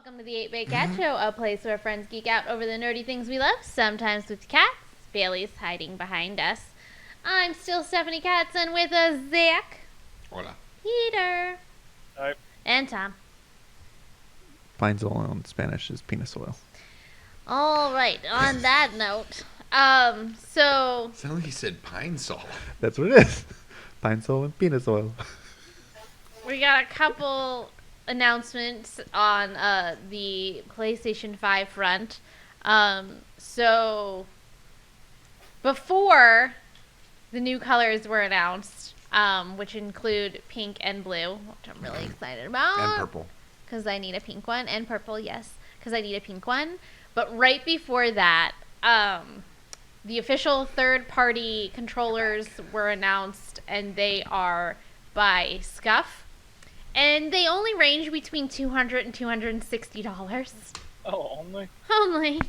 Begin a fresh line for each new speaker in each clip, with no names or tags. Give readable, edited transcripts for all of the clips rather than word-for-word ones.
Welcome to the 8-Bit Cat Show, a place where friends geek out over the nerdy things we love, sometimes with cats. Bailey's hiding behind us. I'm still Stephanie Katz, and with us, Zach.
Hola.
Peter.
Hi.
And Tom.
Pine oil in Spanish is penis oil.
All right, on that note, so...
Sounded like he said pine sol.
That's what it is. Pine sol and penis oil.
we got a couple announcements on the PlayStation 5 front. So before the new colors were announced, which include pink and blue, which I'm really excited about.
And purple.
Because I need a pink one. And purple, yes. Because I need a pink one. But right before that, the official third-party controllers were announced, and they are by Scuff. And they only range between $200 and $260.
Oh, only?
Only.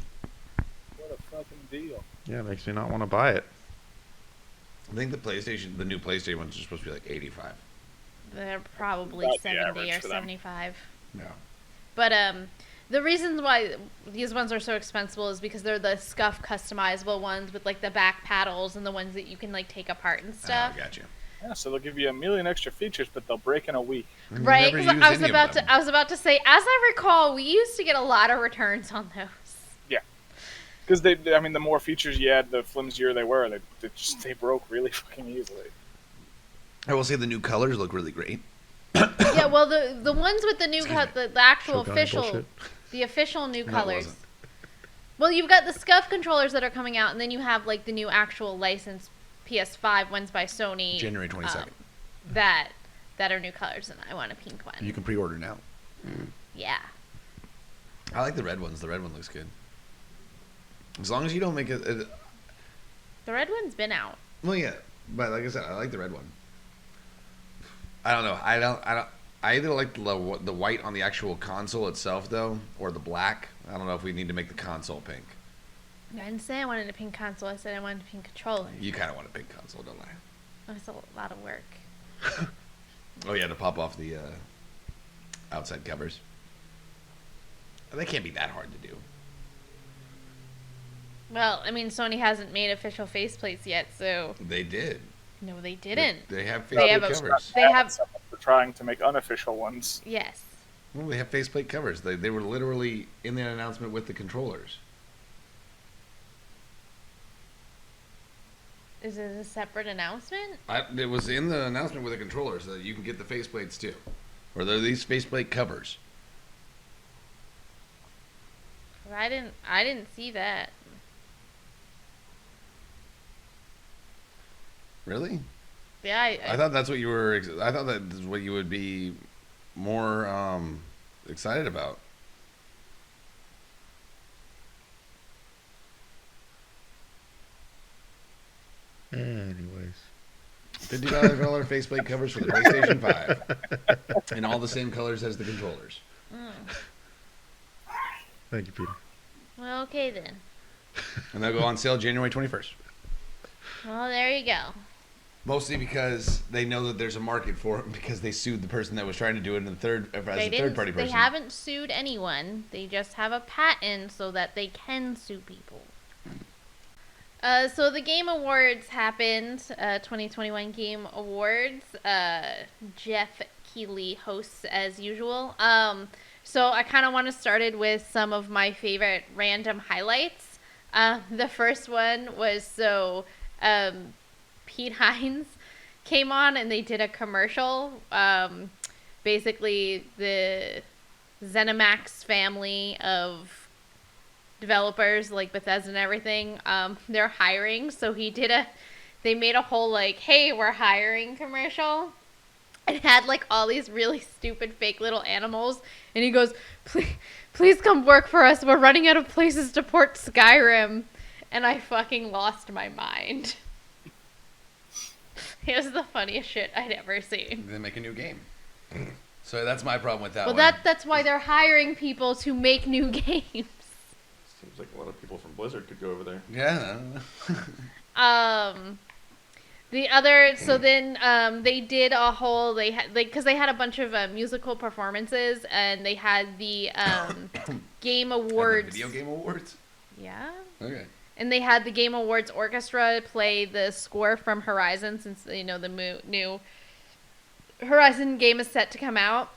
What a fucking deal.
Yeah, it makes me not want to buy it.
I think the new PlayStation ones are supposed to be like 85.
They're probably
About the
70
average
or
for them.
75.
No.
But the reasons why these ones are so expensive is because they're the Scuff customizable ones with like the back paddles and the ones that you can like take apart and stuff.
Gotcha.
Yeah, so they'll give you a million extra features, but they'll break in a week.
Right,
Never
'cause
used
I was
any of
about
them.
to. I was about to say, as I recall, we used to get a lot of returns on those.
Because the more features you add, the flimsier they were. They broke really fucking easily.
I will say the new colors look really great.
Yeah, well, the ones with the new
Excuse me.
the actual
Shogun
official,
bullshit.
the official new
No, it
colors.
wasn't.
Well, you've got the Scuff controllers that are coming out, and then you have like the new actual licensed PS5 ones by Sony.
January 22nd.
That are new colors, and I want a pink one.
You can pre-order now.
Yeah.
I like the red ones. The red one looks good. As long as you don't make it...
The red one's been out.
Well, yeah. But like I said, I like the red one. I don't know. I either like the white on the actual console itself, though, or the black. I don't know if we need to make the console pink.
I didn't say I wanted a pink console. I said I wanted a pink controller.
You kind of want a pink console, don't I?
It's a lot of work.
Oh, yeah, to pop off the outside covers. They can't be that hard to do.
Well, I mean, Sony hasn't made official faceplates yet, so...
They did.
No, they didn't.
They have
They have
faceplate
a-
covers.
They have...
They're trying to make unofficial ones.
Yes.
Well, they have faceplate covers. They were literally in the announcement with the controllers.
Is it a separate announcement?
It was in the announcement with the controllers that you can get the faceplates too. Or they're these faceplate covers.
I didn't see that.
Really?
Yeah,
I thought that's what you were. I thought that is what you would be more excited about.
Anyways.
$50 faceplate covers for the PlayStation 5, in all the same colors as the controllers.
Thank you, Peter.
Well, okay then.
And they'll go on sale January 21st.
Well, there you go.
Mostly because they know that there's a market for it because they sued the person that was trying to do it in the third party person.
They haven't sued anyone. They just have a patent so that they can sue people. So the Game Awards happened, 2021 Game Awards. Jeff Keighley hosts as usual. So I kind of want to start it with some of my favorite random highlights. The first one was Pete Hines came on and they did a commercial. Basically, the ZeniMax family of developers like Bethesda and everything, they're hiring. So they made a whole like, hey, we're hiring commercial. It had like all these really stupid fake little animals. And he goes, please come work for us. We're running out of places to port Skyrim. And I fucking lost my mind. It was the funniest shit I'd ever seen.
They make a new game. So that's my problem with that
Well,
one.
that's why they're hiring people to make new games.
Seems like a lot of people from Blizzard could go over there.
Yeah.
The other, so then they did a whole, they had, because they had a bunch of musical performances, and they had the Game
And the
Awards.
video game awards.
Yeah.
Okay.
And they had the Game Awards Orchestra play the score from Horizon, since, you know, the new Horizon game is set to come out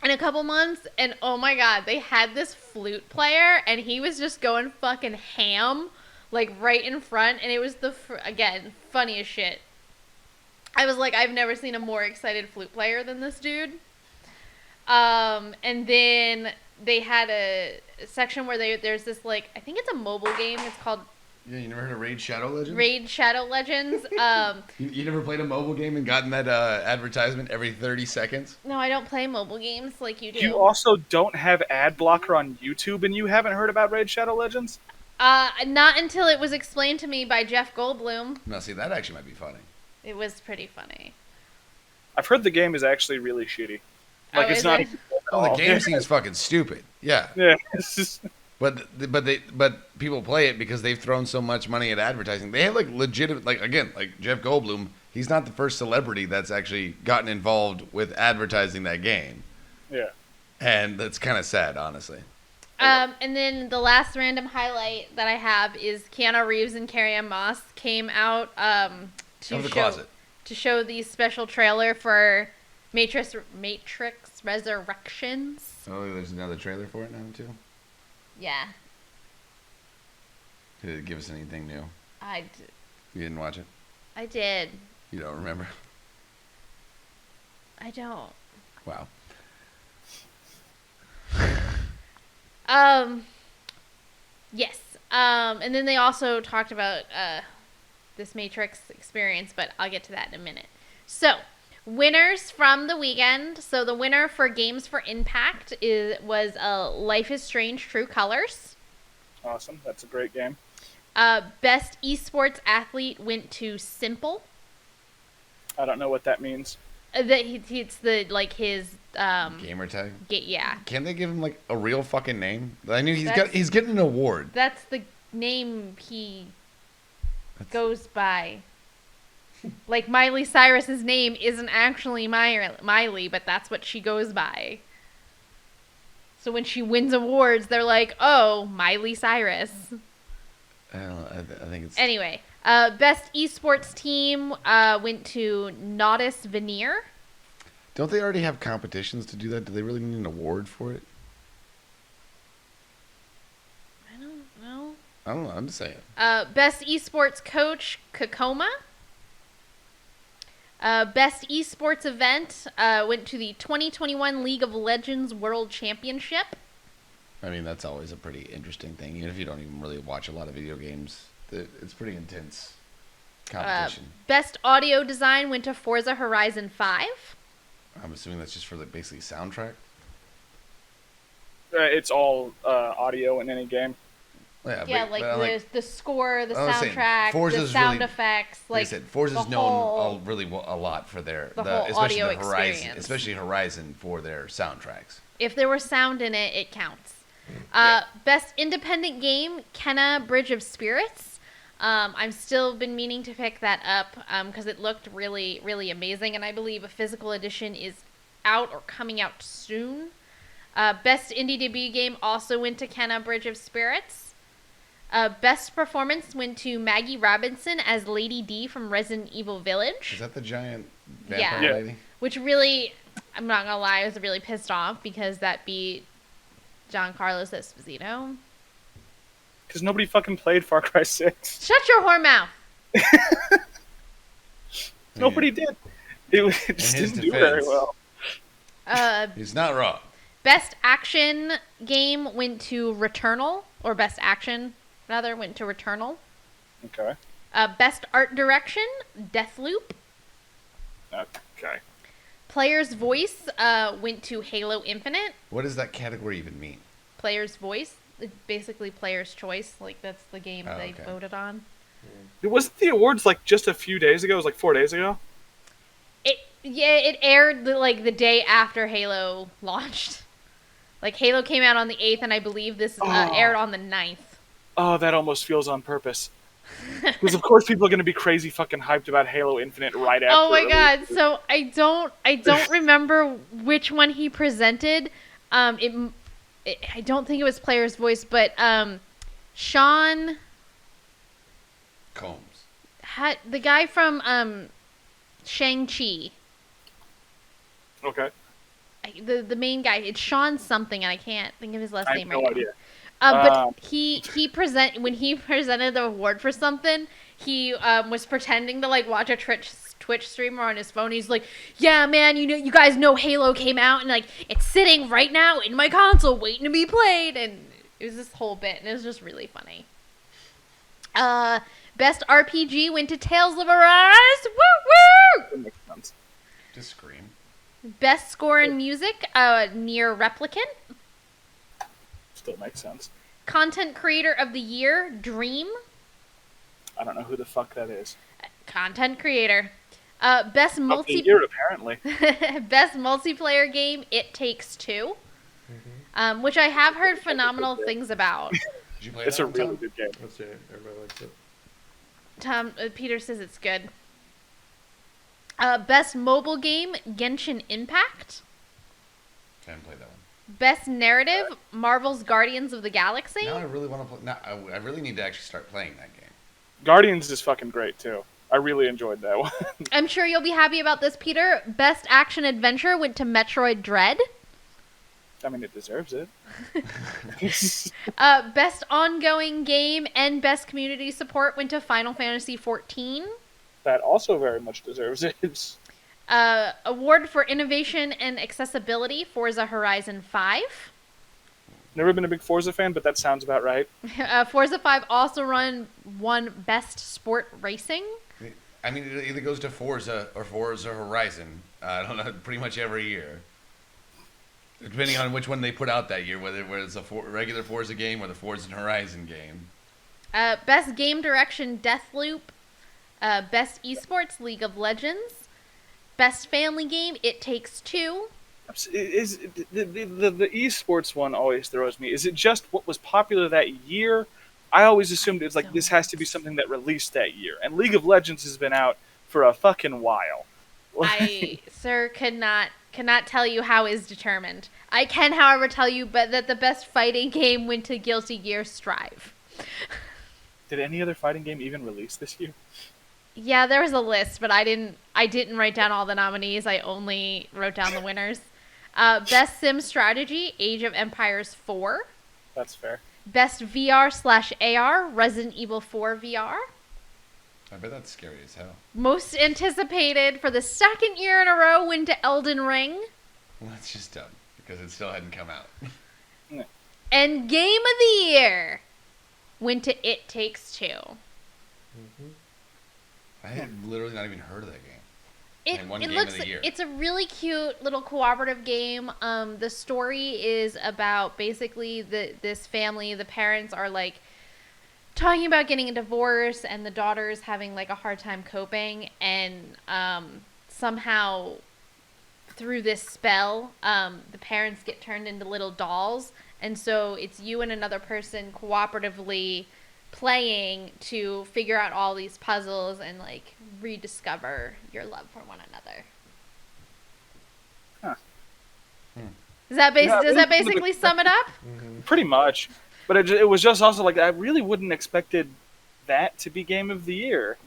in a couple months. And oh my god, they had this flute player, and he was just going fucking ham, like right in front, and it was again, funniest shit. I was like, I've never seen a more excited flute player than this dude. And then they had a section where there's this, like, I think it's a mobile game. It's called
Yeah, you never heard of Raid Shadow Legends?
Raid Shadow Legends.
You never played a mobile game and gotten that advertisement every 30 seconds?
No, I don't play mobile games like you do.
You also don't have ad blocker on YouTube, and you haven't heard about Raid Shadow Legends?
Not until it was explained to me by Jeff Goldblum.
No, see, that actually might be funny.
It was pretty funny.
I've heard the game is actually really shitty. Like,
Oh,
it's
is
not
it?
even good at
Oh, the
all.
game seems fucking stupid. Yeah.
Yeah, it's just...
But people play it because they've thrown so much money at advertising. They have, like, legitimate, like, again, like Jeff Goldblum, he's not the first celebrity that's actually gotten involved with advertising that game.
Yeah.
And that's kind of sad, honestly.
And then the last random highlight that I have is Keanu Reeves and Carrie-Anne Moss came out to show the special trailer for Matrix Resurrections.
Oh, there's another trailer for it now, too?
Yeah,
Did it give us anything new? You didn't watch it?
I did.
You don't remember?
I don't.
Wow.
Yes. And then they also talked about this Matrix experience, but I'll get to that in a minute. So, winners from the weekend. So the winner for Games for Impact was Life is Strange: True Colors.
Awesome. That's a great game.
Best esports athlete went to Simple.
I don't know what that means.
It's the, like, his
Gamer tag?
yeah.
Can't they give him, like, a real fucking name? I knew
That's-
he's getting an award.
That's the name he goes by. Like, Miley Cyrus's name isn't actually Miley, but that's what she goes by. So when she wins awards, they're like, oh, Miley Cyrus.
I think it's...
Anyway, best esports team went to Nodus Veneer.
Don't they already have competitions to do that? Do they really need an award for it?
I don't know.
I don't know. I'm just saying.
Best esports coach, Kakoma. Best esports event went to the 2021 League of Legends World Championship.
I mean, that's always a pretty interesting thing. Even if you don't even really watch a lot of video games, it's pretty intense competition.
Best audio design went to Forza Horizon 5.
I'm assuming that's just for, like, basically soundtrack.
It's all audio in any game.
Yeah, like the score, the
I was saying,
soundtrack, the
Forza's
sound
really-
effects.
Like I
Like
said, Forza's
the
known
whole-
a lot for their
the whole
especially
audio
the Horizon,
experience.
especially Horizon for their soundtracks.
If there was sound in it, it counts. Best independent game, Kenna Bridge of Spirits. I've still been meaning to pick that up because it looked really, really amazing, and I believe a physical edition is out or coming out soon. Best indie debut game also went to Kenna Bridge of Spirits. Best performance went to Maggie Robinson as Lady D from Resident Evil Village.
Is that the giant
Yeah.
vampire lady?
Which really, I'm not gonna lie, I was really pissed off because that beat Giancarlo Esposito.
Because nobody fucking played Far Cry 6.
Shut your whore mouth!
Nobody did. It just
his
didn't do very
defense.
well.
He's not wrong.
Best action game went to Returnal, or best action, rather, went to Returnal.
Okay.
Best art direction, Deathloop.
Okay.
Player's voice went to Halo Infinite.
What does that category even mean?
Player's voice, it's basically player's choice. Like, that's the game
Oh,
they
okay.
voted on.
It wasn't the awards like just a few days ago. It was like 4 days ago.
It aired the day after Halo launched. Like, Halo came out on the 8th, and I believe this aired on the 9th.
Oh, that almost feels on purpose. Because of course people are going to be crazy fucking hyped about Halo Infinite right after.
Oh my
it
god!
releases.
So I don't remember which one he presented. I don't think it was Player's Voice, but Sean
Combs.
the guy from Shang-Chi.
Okay.
The main guy, it's Sean something, and I can't think of his last
I
name
have
right
no
now.
idea.
But when he presented the award for something, he was pretending to like watch a Twitch streamer on his phone. He's like, "Yeah, man, you guys know Halo came out, and like it's sitting right now in my console, waiting to be played." And it was this whole bit, and it was just really funny. Best RPG went to Tales of Arise. Woo woo!
That makes sense.
Just scream.
Best score in music, Near Replicant.
Still makes sense.
Content Creator of the Year, Dream.
I don't know who the fuck that is.
Content Creator. Best
Of the year, apparently.
Best multiplayer game, It Takes Two. Which I have heard phenomenal things about.
Did you play
It's
that
a
one,
really
Tom?
good game.
Let's see. Everybody likes it.
Tom Peter says it's good. Best mobile game, Genshin Impact.
I haven't played that one.
Best narrative, Marvel's Guardians of the Galaxy.
Now I really want to play. Now I really need to actually start playing that game.
Guardians is fucking great too. I really enjoyed that one.
I'm sure you'll be happy about this, Peter. Best action adventure went to Metroid Dread.
I mean, it deserves it.
Best ongoing game and best community support went to Final Fantasy XIV.
That also very much deserves it.
Award for innovation and accessibility, Forza Horizon 5.
Never been a big Forza fan, but that sounds about right.
Forza 5 also won best sport racing.
I mean, it either goes to Forza or Forza Horizon. I don't know, pretty much every year. Depending on which one they put out that year, whether it's a regular Forza game or the Forza Horizon game.
Best game direction, Deathloop. Best esports, League of Legends. Best family game, It Takes Two.
Is the esports one always throws me? Is it just what was popular that year? I always assumed it's like this has to be something that released that year. And League of Legends has been out for a fucking while.
I, sir, cannot tell you how is determined. I can, however, tell you that the best fighting game went to Guilty Gear Strive.
Did any other fighting game even release this year?
Yeah, there was a list, but I didn't write down all the nominees. I only wrote down the winners. Best Sim Strategy, Age of Empires 4.
That's fair.
Best VR/AR, Resident Evil 4 VR.
I bet that's scary as hell.
Most anticipated for the second year in a row went to Elden Ring.
Well, that's just dumb because it still hadn't come out.
And Game of the Year went to It Takes Two.
I had literally not even heard of that game.
It
Game
looks
of the year.
it's a really cute little cooperative game. The story is about basically this family. The parents are like talking about getting a divorce, and the daughter's having like a hard time coping, and somehow through this spell, the parents get turned into little dolls, and so it's you and another person cooperatively playing to figure out all these puzzles and like rediscover your love for one another.
Huh.
Does that basically sum it up?
Pretty much. But it was just also like, I really wouldn't expected that to be Game of the Year.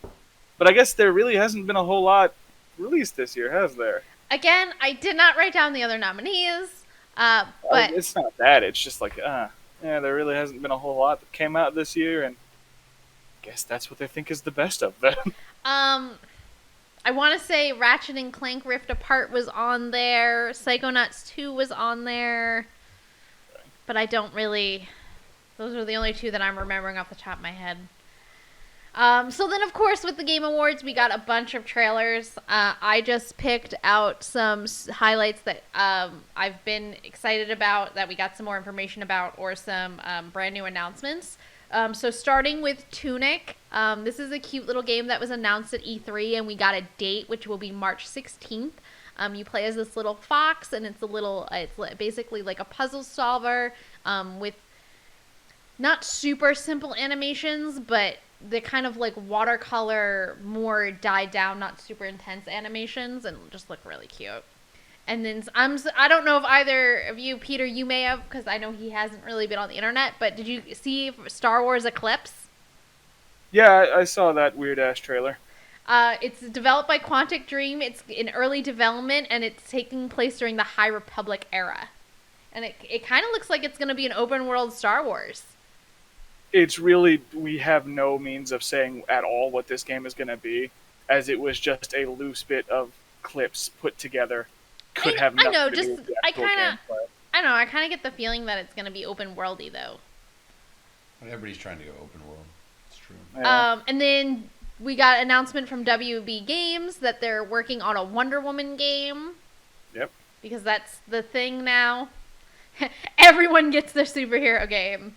But I guess there really hasn't been a whole lot released this year, has there?
Again, I did not write down the other nominees, but
It's not that. It's just like, yeah, there really hasn't been a whole lot that came out this year, and I guess that's what they think is the best of them.
I want to say Ratchet and Clank Rift Apart was on there. Psychonauts 2 was on there. But I don't really... Those are the only two that I'm remembering off the top of my head. So then, of course, with the Game Awards, we got a bunch of trailers. I just picked out some highlights that I've been excited about, that we got some more information about, or some brand new announcements. So starting with Tunic, this is a cute little game that was announced at E3, and we got a date, which will be March 16th. You play as this little fox, and it's basically like a puzzle solver with not super simple animations, but the kind of like watercolor, more dyed down, not super intense animations, and just look really cute. And then I don't know if either of you, Peter, you may have, because I know he hasn't really been on the internet, but did you see Star Wars Eclipse?
Yeah, I saw that weird ass trailer.
It's developed by Quantic Dream. It's in early development, and it's taking place during the High Republic era. And it kind of looks like it's going to be an open world Star Wars.
It's really, we have no means of saying at all what this game is going to be, as it was just a loose bit of clips put together. Could have nothing to do with the actual gameplay.
I don't know, I kind of get the feeling that it's going to be open worldy, though.
Everybody's trying to go open world. It's true.
Yeah.
And then we got an announcement from WB Games that they're working on a Wonder Woman game.
Yep.
Because that's the thing now. Everyone gets their superhero game.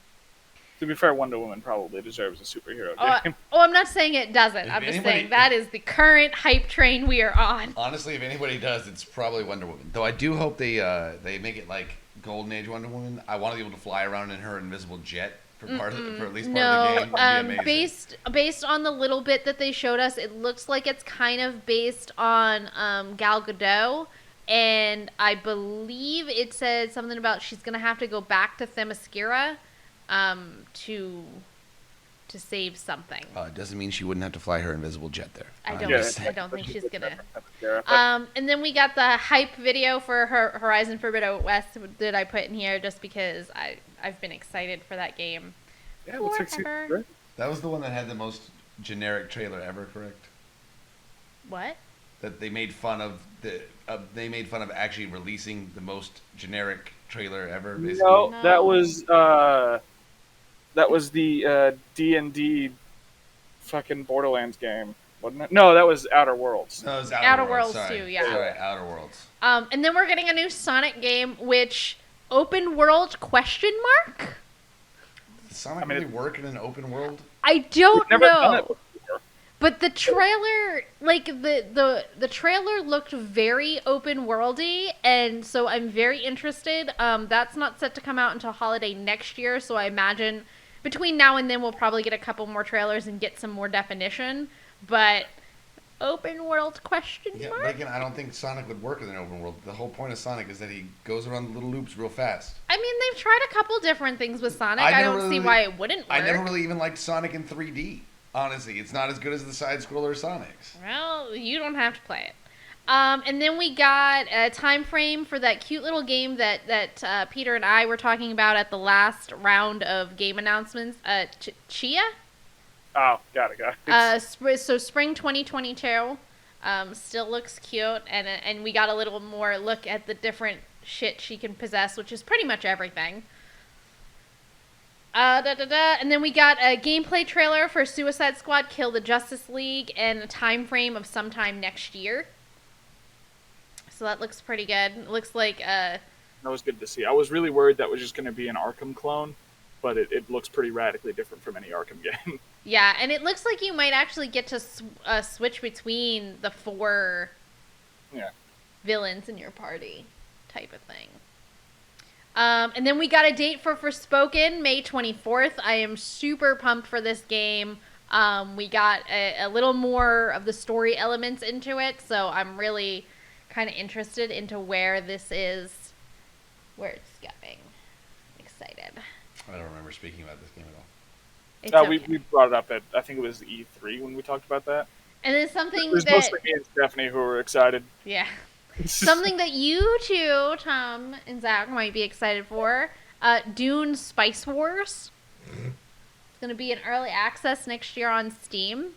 To be fair, Wonder Woman probably deserves a superhero game.
I'm not saying it doesn't. I'm just saying that is the current hype train we are on.
Honestly, if anybody does, it's probably Wonder Woman. Though I do hope they make it like Golden Age Wonder Woman. I want to be able to fly around in her invisible jet for at least part of the game. That'd be amazing.
Based on the little bit that they showed us, it looks like it's kind of based on Gal Gadot. And I believe it said something about she's going to have to go back to Themyscira to save something.
It doesn't mean she wouldn't have to fly her invisible jet there.
I don't think she's gonna. And then we got the hype video for her Horizon Forbidden West that I put in here just because I've been excited for that game.
Yeah, looks like
forever.
That was the one that had the most generic trailer ever, correct?
What?
That they made fun of they made fun of actually releasing the most generic trailer ever. Basically.
No, that was the D&D fucking Borderlands game, wasn't it? No, that was Outer Worlds.
No, it was
Outer Worlds too, yeah.
Sorry, Outer Worlds.
And then we're getting a new Sonic game, which open world question mark?
Does Sonic really work in an open world?
I don't
Never done it
know.
before.
But the trailer, like the trailer looked very open worldy, and so I'm very interested. That's not set to come out until holiday next year, so I imagine between now and then we'll probably get a couple more trailers and get some more definition. But open world question mark?
But again, I don't think Sonic would work in an open world. The whole point of Sonic is that he goes around the little loops real fast.
I mean, they've tried a couple different things with Sonic. I don't see why it wouldn't work.
I never really even liked Sonic in 3D. Honestly, it's not as good as the side-scroller Sonics.
Well, you don't have to play it. And then we got a time frame for that cute little game that Peter and I were talking about at the last round of game announcements. Chia?
Oh, got it.
So spring 2022. Still looks cute, and we got a little more look at the different shit she can possess, which is pretty much everything. And then we got a gameplay trailer for Suicide Squad Kill the Justice League and a time frame of sometime next year. So that looks pretty good. It looks like
that was good to see. I was really worried that was just going to be an Arkham clone, but it looks pretty radically different from any Arkham game.
Yeah, and it looks like you might actually get to switch between the 4 villains in your party type of thing. And then we got a date for Forspoken, May 24th. I am super pumped for this game. We got a little more of the story elements into it, so I'm really kind of interested into where this is, where it's going. I'm excited.
I don't remember speaking about this game at all.
It's okay.
We brought it up at, I think it was E3 when we talked about that.
And it's something
it was mostly me and Stephanie who were excited.
Yeah. Something that you two, Tom and Zach, might be excited for. Dune Spice Wars. It's going to be in early access next year on Steam.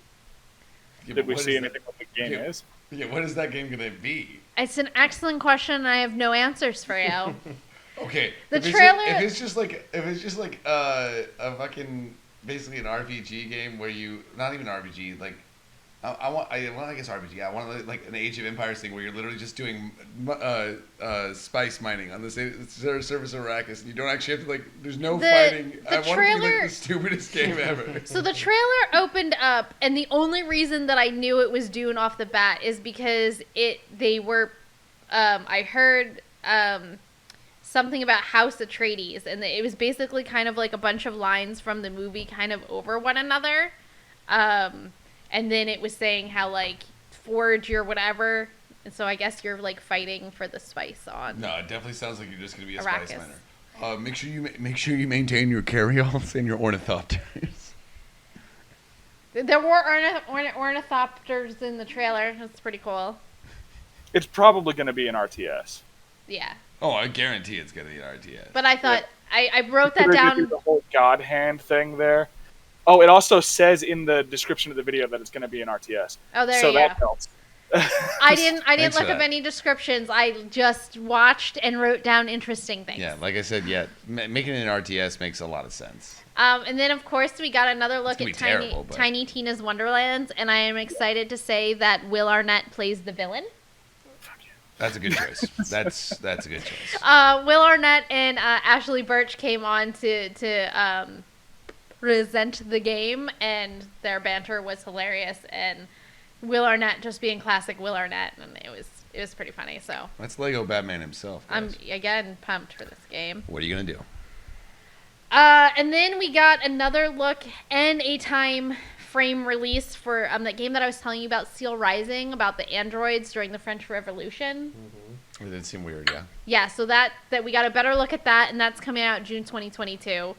Yeah,
Did we see anything what the game is?
Yeah, what is that game going to be?
It's an excellent question, and I have no answers for you.
Okay.
The trailer...
If it's just like a fucking, basically an RPG game where you, not even RPG, like, I guess RPG. I want like an Age of Empires thing where you're literally just doing spice mining on the surface of Arrakis, and you don't actually have to there's no fighting. I want it to be like the stupidest game ever.
So the trailer opened up, and the only reason that I knew it was Dune off the bat is because I heard something about House Atreides, and it was basically kind of like a bunch of lines from the movie kind of over one another. And then it was saying how like forge your whatever, and so I guess you're like fighting for the spice on.
No, it definitely sounds like you're just gonna be a
Arrakis.
spice miner. Make sure you maintain your carryalls and your ornithopters.
There were ornithopters in the trailer. That's pretty cool.
It's probably going to be an RTS.
Yeah.
Oh, I guarantee it's gonna be an RTS.
But I thought I wrote that
They're gonna do
down.
the whole God hand thing there. Oh, it also says in the description of the video that it's going to be an RTS.
Oh, there
so
you
that
go.
helps.
I didn't
Thanks for
look up
that.
any descriptions. I just watched and wrote down interesting things.
Yeah, like I said, making it an RTS makes a lot of sense.
And then of course we got another look
gonna
at
be terrible, but-
Tiny Tina's Wonderlands, and I am excited to say that Will Arnett plays the villain.
That's a good choice. That's a good choice.
Will Arnett and Ashley Birch came on to present the game, and their banter was hilarious. And Will Arnett just being classic Will Arnett, and it was pretty funny. So
That's Lego Batman himself.
I'm
Guys.
again pumped for this game.
What are you gonna do?
And then we got another look and a time frame release for that game that I was telling you about, Steel Rising, about the androids during the French Revolution.
It did seem weird, yeah.
Yeah, so that we got a better look at that, and that's coming out June 2022.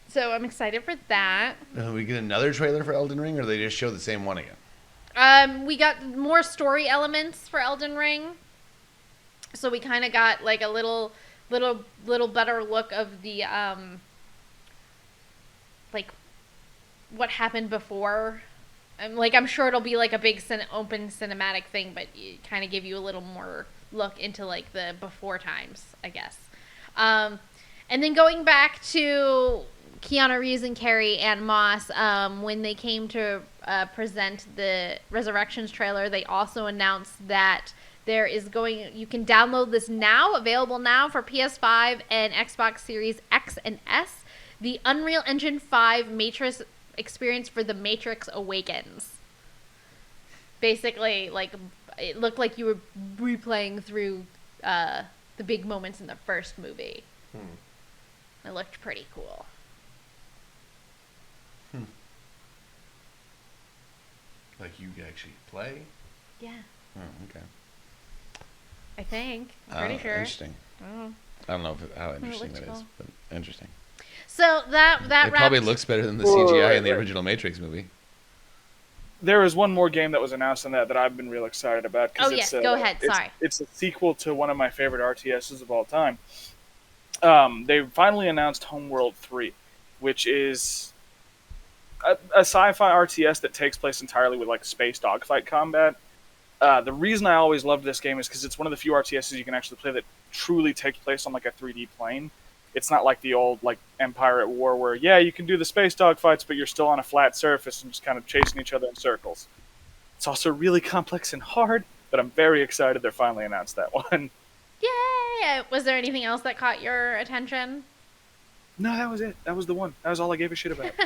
So I'm excited for that.
We get another trailer for Elden Ring, or they just show the same one again?
We got more story elements for Elden Ring. So we kind of got like a little better look of the like what happened before. I'm sure it'll be like a big open cinematic thing, but kind of give you a little more look into like the before times, I guess. And then going back to Keanu Reeves and Carrie Ann Moss, when they came to present the Resurrections trailer, they also announced that you can download this now, available now for PS5 and Xbox Series X and S, the Unreal Engine 5 Matrix experience for The Matrix Awakens. Basically, like, it looked like you were replaying through the big moments in the first movie. It looked pretty cool.
Like you actually play?
Yeah,
Oh, okay.
I think. I'm pretty sure.
Interesting.
Oh.
I don't know how interesting
looks
that is,
cool.
but interesting.
So that
It probably
wraps-
looks better than the
Whoa,
CGI
right,
in the
right.
original Matrix movie.
There is one more game that was announced on that I've been real excited about.
Oh, yes, go ahead, sorry.
It's a sequel to one of my favorite RTSs of all time. They finally announced Homeworld 3, which is a sci-fi RTS that takes place entirely with like space dogfight combat. The reason I always loved this game is because it's one of the few RTSs you can actually play that truly takes place on like a 3D plane. It's not like the old like Empire at War where you can do the space dogfights, but you're still on a flat surface and just kind of chasing each other in circles. It's also really complex and hard, but I'm very excited they finally announced that one.
Yay! Was there anything else that caught your attention?
No, that was it. That was the one. That was all I gave a shit about. So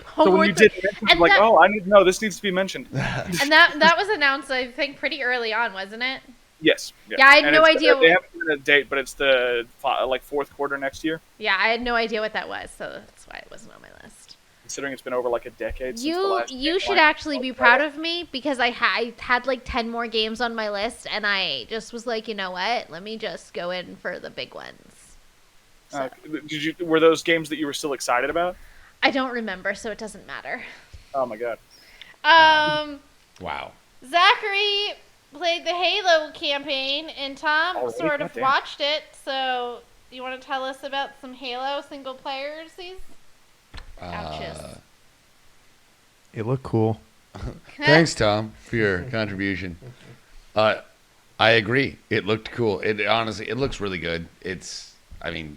Homeworld
when you
Three-
did mention,
and
like,
that-
oh, I need to know, this needs to be mentioned.
and that was announced, I think, pretty early on, wasn't it?
Yes.
Yeah, I had
And
no
it's-
idea
They
what-
haven't given a date, but it's the like fourth quarter next year.
Yeah, I had no idea what that was, so that's why it wasn't on my list.
Considering it's been over like a decade since the
You
last game
should
line.
actually be proud of me, because I had like 10 more games on my list, and I just was like, you know what? Let me just go in for the big ones. So,
Were those games that you were still excited about?
I don't remember, so it doesn't matter.
Oh my god.
Wow.
Zachary played the Halo campaign, and Tom
Alrighty,
sort of
goddamn.
watched it. So, you want to tell us about some Halo single players? Ouches.
It looked cool.
Thanks, Tom, for your contribution. I agree. It looked cool. It honestly, it looks really good. I mean,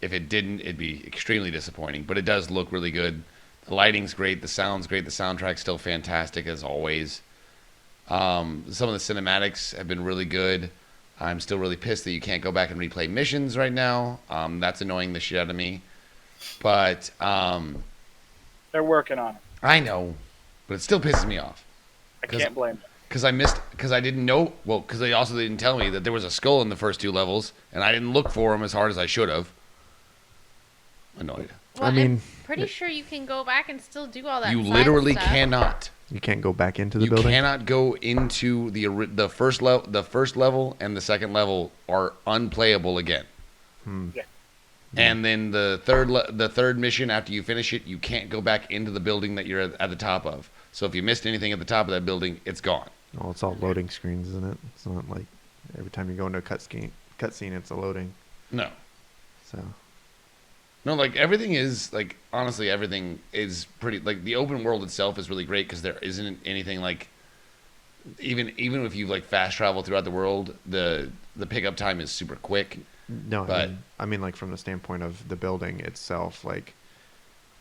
if it didn't, it'd be extremely disappointing. But it does look really good. The lighting's great. The sound's great. The soundtrack's still fantastic as always. Some of the cinematics have been really good. I'm still really pissed that you can't go back and replay missions right now. That's annoying the shit out of me. But
They're working on it.
I know, but it still pisses me off.
I can't blame them.
Because I didn't know, because they also didn't tell me that there was a skull in the first two levels, and I didn't look for them as hard as I should have. Annoyed.
Well,
I mean,
I'm pretty sure you can go back and still do all that.
You
side
literally
stuff.
cannot.
you can't go back into the
You
building.
cannot go into the first level. The first level and the second level are unplayable again.
Yeah.
And then the third mission after you finish it, you can't go back into the building that you're at the top of. So if you missed anything at the top of that building, it's gone.
Oh, it's all loading screens, isn't it? It's not like every time you go into a cutscene, it's a loading.
No.
So
No, like everything is like honestly, everything is pretty. Like the open world itself is really great because there isn't anything like even if you like fast travel throughout the world, the pickup time is super quick.
no,
But-
I mean like from the standpoint of the building itself, like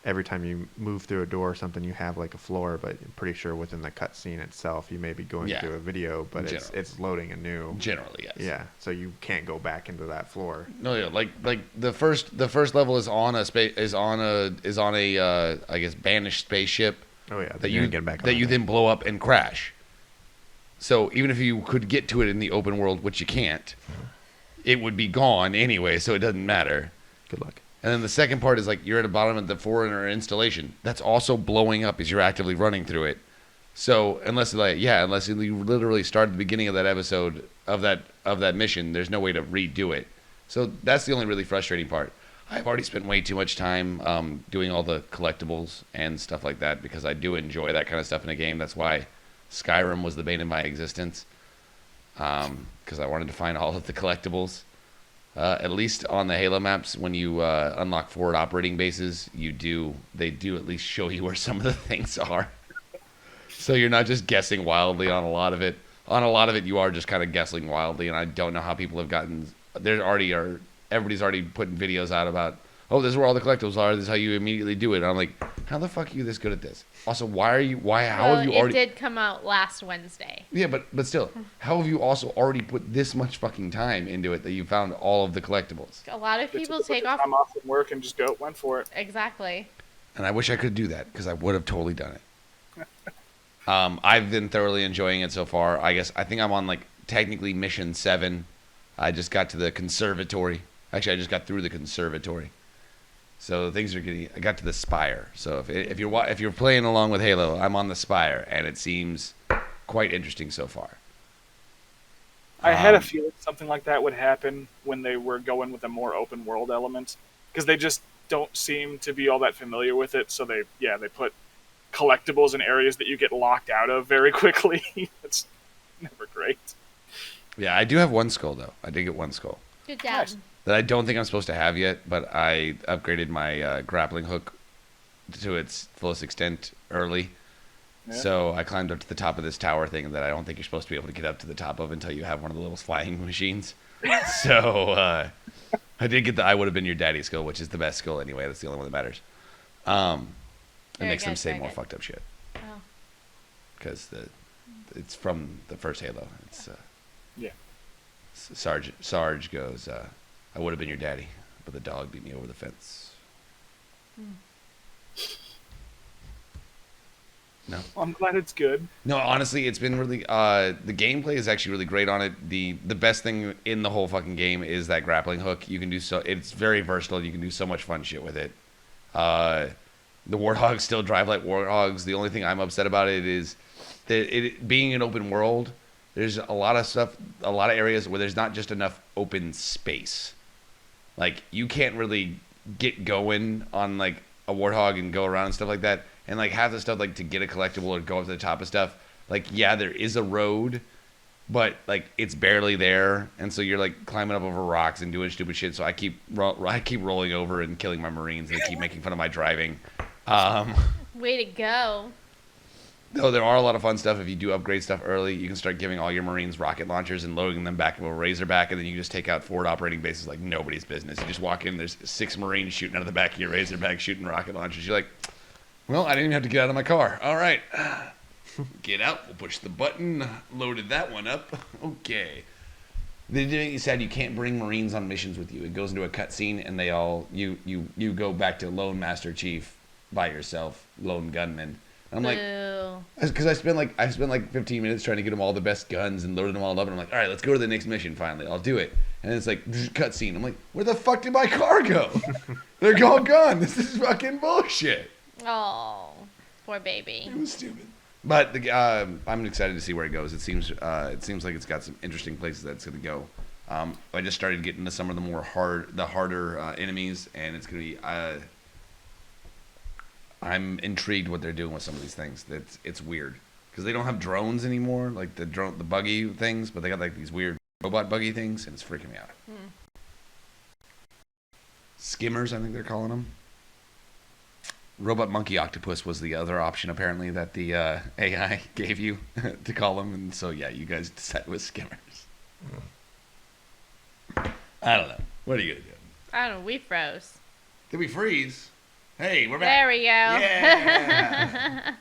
every time you move through a door or something, you have like a floor, but I'm pretty sure within the cutscene itself, you may be going
Yeah.
through a video, but
Generally.
it's loading a new.
Generally, yes.
Yeah, so you can't go back into that floor.
No, yeah, like the first level is on a space is on a I guess banished spaceship
Oh yeah,
that
then
you
get back.
that
on
you
it.
then blow up and crash. So even if you could get to it in the open world, which you can't, it would be gone anyway, so it doesn't matter.
Good luck.
And then the second part is like you're at the bottom of the foreigner installation. That's also blowing up as you're actively running through it. So unless you literally start at the beginning of that episode of that mission, there's no way to redo it. So that's the only really frustrating part. I've already spent way too much time doing all the collectibles and stuff like that because I do enjoy that kind of stuff in a game. That's why Skyrim was the bane of my existence because I wanted to find all of the collectibles. At least on the Halo maps, when you unlock forward operating bases, they do at least show you where some of the things are. So you're not just guessing wildly on a lot of it. On a lot of it, you are just kind of guessing wildly, and I don't know how people have gotten. Everybody's already putting videos out about, oh, this is where all the collectibles are. This is how you immediately do it. And I'm like, how the fuck are you this good at this? Also, how have you already?
It did come out last Wednesday.
Yeah, but still, how have you also already put this much fucking time into it that you found all of the collectibles?
A lot of
They
people
took a bunch
take
of
off.
time off from work and just went for it.
Exactly.
And I wish I could do that because I would have totally done it. I've been thoroughly enjoying it so far. I think I'm on like technically mission 7. I just got to the conservatory. Actually, I just got through the conservatory. So things are getting. I got to the spire. So if you're playing along with Halo, I'm on the spire, and it seems quite interesting so far.
I had a feeling something like that would happen when they were going with a more open world element, because they just don't seem to be all that familiar with it. So they put collectibles in areas that you get locked out of very quickly. It's never great.
Yeah, I do have one skull though. I did get one skull
Good job.
Nice.
that I don't think I'm supposed to have yet, but I upgraded my grappling hook to its fullest extent early.
Yeah.
So I climbed up to the top of this tower thing that I don't think you're supposed to be able to get up to the top of until you have one of the little flying machines. So I did get the I would have been your daddy skill, which is the best skill anyway. That's the only one that matters. It
Very
makes them
good,
say
very
more
good.
fucked up shit
Oh.
because it's from the first Halo. It's
Yeah.
Sarge goes, I would have been your daddy, but the dog beat me over the fence. No.
Well, I'm glad it's good.
No, honestly, it's been really. The gameplay is actually really great on it. The best thing in the whole fucking game is that grappling hook. You can do so. It's very versatile. You can do so much fun shit with it. The warthogs still drive like warthogs. The only thing I'm upset about it is that it being an open world. There's a lot of stuff, a lot of areas where there's not just enough open space. Like you can't really get going on like a warthog and go around and stuff like that. And like half the stuff like to get a collectible or go up to the top of stuff, like yeah, there is a road, but like it's barely there, and so you're like climbing up over rocks and doing stupid shit. So I keep rolling over and killing my Marines. And they keep making fun of my driving.
Way to go.
Though there are a lot of fun stuff if you do upgrade stuff early. You can start giving all your Marines rocket launchers and loading them back of a Razorback, and then you just take out forward operating bases like nobody's business. You just walk in, there's 6 Marines shooting out of the back of your Razorback shooting rocket launchers. You're like, well, I didn't even have to get out of my car. All right. Get out. We'll push the button. Loaded that one up. Okay. The thing you said you can't bring Marines on missions with you. It goes into a cutscene, and they all you go back to Lone Master Chief by yourself, Lone Gunman. I'm like,
Boo.
because I spent like 15 minutes trying to get them all the best guns and loaded them all up, and I'm like, all right, let's go to the next mission finally. I'll do it. And it's like cutscene. I'm like, where the fuck did my car go? They're all gone. This is fucking bullshit.
Oh, poor baby.
It was stupid. But I'm excited to see where it goes. It seems like it's got some interesting places that it's going to go. I just started getting to some of the harder enemies, and it's going to be. I'm intrigued what they're doing with some of these things. It's weird because they don't have drones anymore, like the buggy things, but they got like these weird robot buggy things, and it's freaking me out. Skimmers, I think they're calling them. Robot monkey octopus was the other option apparently that the AI gave you to call them, and so yeah, you guys decided with skimmers. I don't know. What are you gonna do?
I don't know. We froze.
Did we freeze? Hey, we're
There
back.
we go.
Yeah.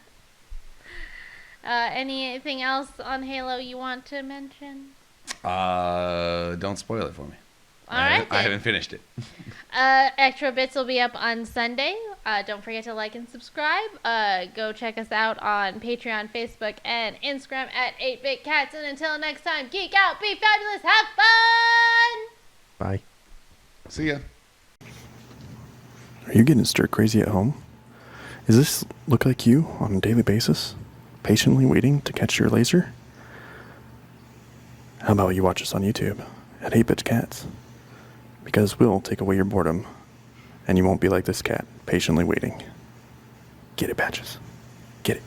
Anything else on Halo you want to mention?
Don't spoil it for me.
All right.
I haven't finished it.
Extra bits will be up on Sunday. Don't forget to like and subscribe. Go check us out on Patreon, Facebook, and Instagram at 8BitCats. And until next time, geek out, be fabulous, have fun!
Bye.
See ya.
Are you getting stir crazy at home? Does this look like you on a daily basis? Patiently waiting to catch your laser? How about you watch us on YouTube at 8BitCats? Because we'll take away your boredom, and you won't be like this cat, patiently waiting. Get it, Patches. Get it.